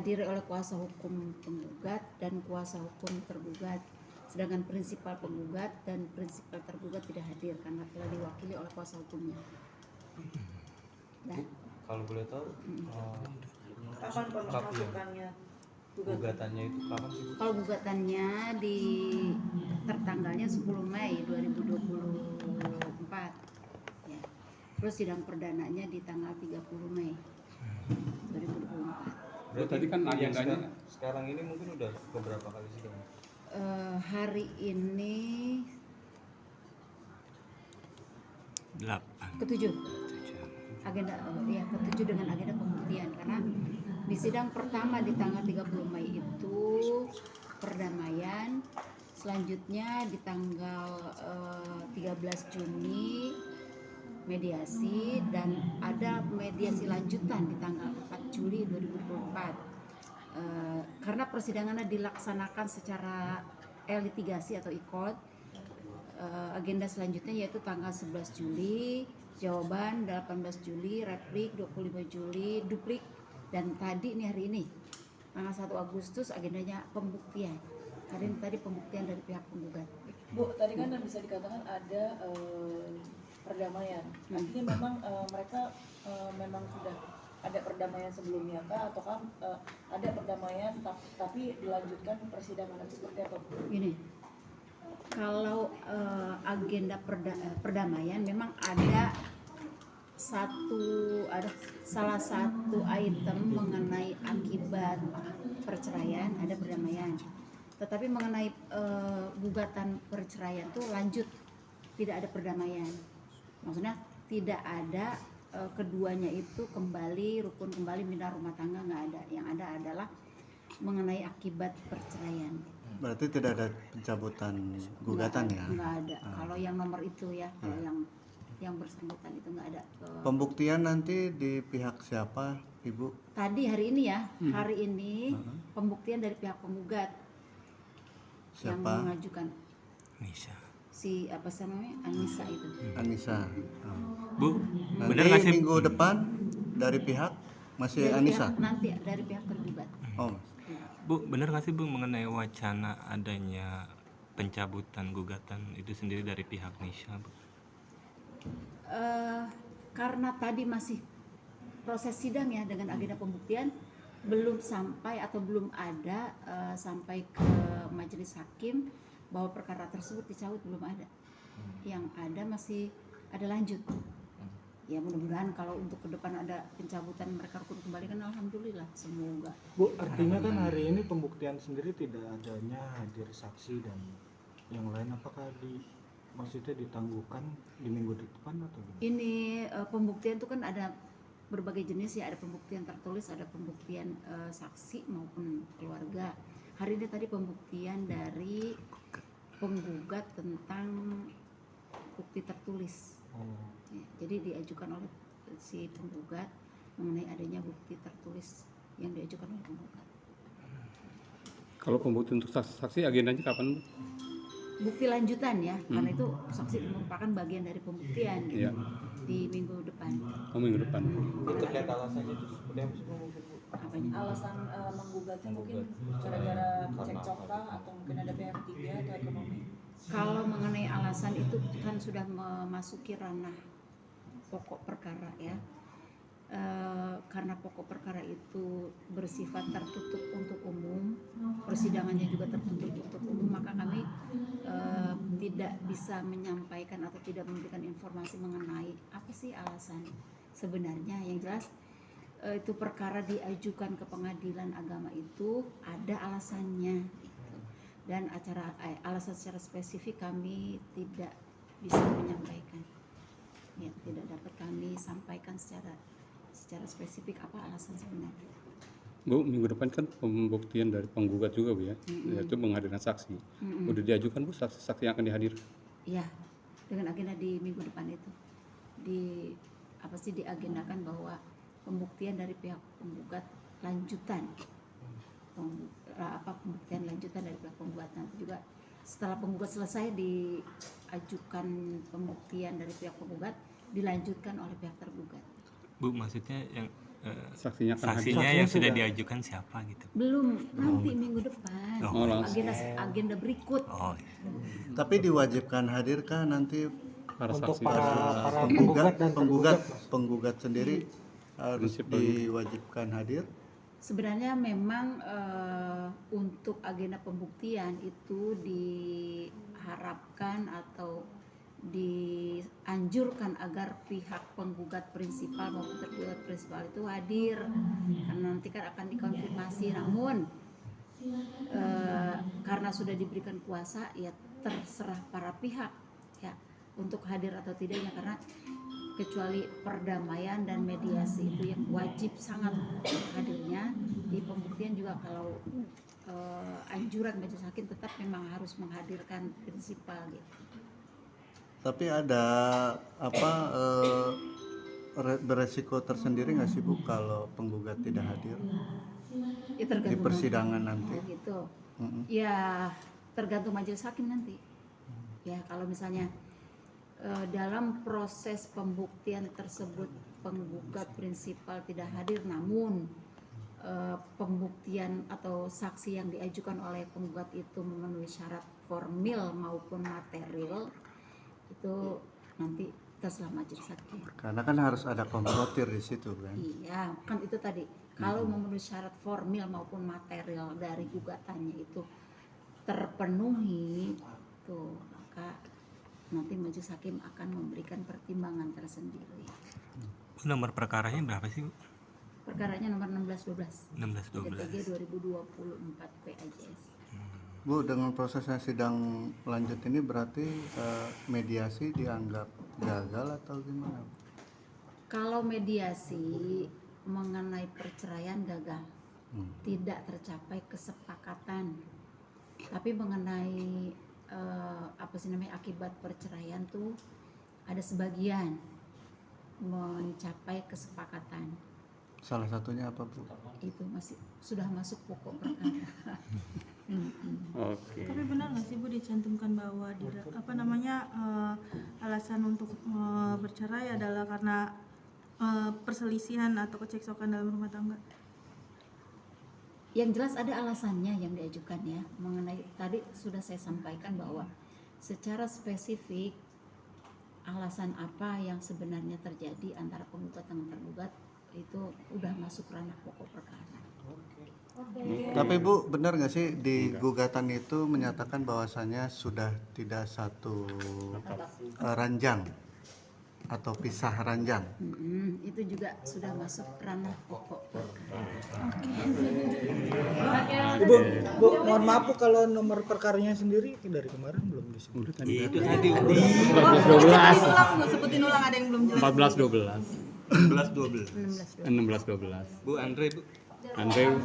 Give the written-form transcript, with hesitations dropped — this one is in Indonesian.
dihadiri oleh kuasa hukum penggugat dan kuasa hukum tergugat. Sedangkan prinsipal penggugat dan prinsipal tergugat tidak hadir karena telah diwakili oleh kuasa hukumnya. Dan kalau boleh tahu kapan pemasukannya gugatannya itu kapan sih? kalau gugatannya di tertanggalnya 10 Mei 2024 ya. Terus sidang perdananya di tanggal 30 Mei 2024. Berarti tadi kan agendanya sekarang ini mungkin udah beberapa kali sidang. Hari ini 8. ketujuh agenda ketujuh dengan agenda pembuktian, karena di sidang pertama di tanggal 30 Mei itu perdamaian, selanjutnya di tanggal 13 Juni mediasi, dan ada mediasi lanjutan di tanggal 4 Juli 2024. Karena persidangannya dilaksanakan secara litigasi atau ikot, agenda selanjutnya yaitu tanggal 11 Juli jawaban, 18 Juli replik, 25 Juli duplik, dan tadi hari ini tanggal 1 Agustus agendanya pembuktian. Tadi pembuktian dari pihak penggugat. Bu, tadi kan bisa dikatakan ada perdamaian. Artinya memang mereka memang sudah ada perdamaian sebelumnya kah, ataukah ada perdamaian tapi dilanjutkan persidangan seperti apa? Ini kalau agenda perdamaian memang ada salah satu item mengenai akibat perceraian, ada perdamaian. Tetapi mengenai gugatan perceraian itu lanjut, tidak ada perdamaian. Maksudnya tidak ada keduanya itu rukun kembali bina rumah tangga, nggak ada. Yang ada adalah mengenai akibat perceraian. Berarti tidak ada pencabutan gugatan ya? Nggak ada. Kalau yang nomor itu ya, kalau yang bersangkutan itu nggak ada. Pembuktian nanti di pihak siapa, Ibu? Tadi hari ini ya, hari ini pembuktian dari pihak penggugat. Siapa? Yang mengajukan. Nisa. Si apa namanya? Anissa itu. Anissa. Bu, benar nggak Nanti sih? minggu depan dari pihak masih Anissa? Nanti dari pihak tergugat. Oh, Bu, benar nggak sih Bu mengenai wacana adanya pencabutan gugatan itu sendiri dari pihak Nisha, Bu? Karena tadi masih proses sidang ya dengan agenda pembuktian, belum sampai atau belum ada sampai ke majelis hakim bahwa perkara tersebut dicabut, belum ada. Yang ada masih ada lanjut. Ya mudah-mudahan kalau untuk ke depan ada pencabutan mereka rukun kembali, kan alhamdulillah, semoga. Bu, artinya kan hari ini pembuktian sendiri tidak adanya hadir saksi dan yang lain, apakah maksudnya ditangguhkan di minggu depan atau gimana? Ini pembuktian itu kan ada berbagai jenis ya, ada pembuktian tertulis, ada pembuktian saksi maupun keluarga. Hari ini tadi pembuktian dari penggugat tentang bukti tertulis. Ya, jadi diajukan oleh si penggugat mengenai adanya bukti tertulis yang diajukan oleh penggugat. Kalau pembuktian untuk saksi agendanya kapan, Bu? Bukti lanjutan ya, karena itu saksi merupakan bagian dari pembuktian gitu, Iya. di minggu depan. Oh, minggu depan. Itu terkait alasannya itu seperti apa sih, Bu? Apanya? Alasan menggugatnya mungkin gara-gara cekcok kah, atau mungkin ada pihak ketiga atau ekonomi? Kalau mengenai alasan itu kan sudah memasuki ranah pokok perkara ya. Karena pokok perkara itu bersifat tertutup untuk umum, persidangannya juga tertutup untuk umum, maka kami tidak bisa menyampaikan atau tidak memberikan informasi mengenai apa sih alasan sebenarnya. Yang jelas itu perkara diajukan ke pengadilan agama itu ada alasannya gitu. Dan alasan secara spesifik kami tidak bisa menyampaikan ya, tidak dapat kami sampaikan secara spesifik apa alasan sebenarnya. Bu, minggu depan kan pembuktian dari penggugat juga, Bu ya, yaitu menghadirkan saksi. Udah diajukan, Bu, saksi yang akan dihadirkan? Iya, dengan agenda di minggu depan itu diagendakan bahwa pembuktian dari pihak penggugat lanjutan, pembuktian lanjutan dari pihak penggugat. Nanti juga setelah penggugat selesai diajukan pembuktian dari pihak penggugat, dilanjutkan oleh pihak tergugat. Bu, maksudnya yang Saksinya kan hadir. saksinya yang sudah diajukan siapa gitu. Belum, nanti minggu depan. Oh, langsung. Agenda berikut. Oh, Tapi diwajibkan hadir kah nanti Para Untuk saksi. para penggugat dan penggugat sendiri harus Prinsip begitu. diwajibkan hadir? Sebenarnya memang untuk agenda pembuktian itu diharapkan atau dianjurkan agar pihak penggugat prinsipal maupun tergugat prinsipal itu hadir karena nanti kan akan dikonfirmasi. Namun karena sudah diberikan kuasa, ya terserah para pihak ya untuk hadir atau tidaknya, karena kecuali perdamaian dan mediasi itu yang wajib sangat hadirnya. Di pembuktian juga kalau anjuran majelis hakim tetap memang harus menghadirkan prinsipal gitu. Tapi ada beresiko tersendiri nggak sih Bu kalau penggugat tidak hadir Ya di tergantung persidangan nanti? gitu. Mm-mm. Ya tergantung majelis hakim nanti. Ya kalau misalnya dalam proses pembuktian tersebut penggugat prinsipal tidak hadir, namun pembuktian atau saksi yang diajukan oleh penggugat itu memenuhi syarat formil maupun material, itu nanti terserah majelis hakim. Karena kan harus ada konfrontir di situ kan. Iya, kan itu tadi. Kalau memenuhi syarat formil maupun material dari gugatannya itu terpenuhi, tuh maka nanti majelis hakim akan memberikan pertimbangan tersendiri. nomor perkaranya berapa sih, Bu? Perkaranya nomor 1612. 16-12. 2024 PAJS. Bu, dengan prosesnya sidang lanjut ini berarti mediasi dianggap gagal atau gimana? Kalau mediasi mengenai perceraian gagal, tidak tercapai kesepakatan. Tapi mengenai akibat perceraian tuh ada sebagian mencapai kesepakatan. Salah satunya apa Bu? Itu masih sudah masuk pokok perkara. Oke. Tapi benar nggak sih Bu dicantumkan bahwa alasan untuk bercerai adalah karena perselisihan atau keceksokan dalam rumah tangga? Yang jelas ada alasannya yang diajukan ya. Mengenai tadi sudah saya sampaikan bahwa secara spesifik alasan apa yang sebenarnya terjadi antara penggugat dan tergugat itu udah masuk ranah pokok perkara. Tapi Bu, benar nggak sih di gugatan itu menyatakan bahwasannya sudah tidak satu ranjang atau pisah ranjang? Itu juga sudah masuk ranah pokok perkara. Bu, mohon maaf Bu, kalau nomor perkaranya sendiri dari kemarin belum disebut. Udah tadi. Itu tadi 12. Sebutin ulang, ada yang belum jelas. 11-12. 16. 16-12. Bu Andre, Bu. Andre,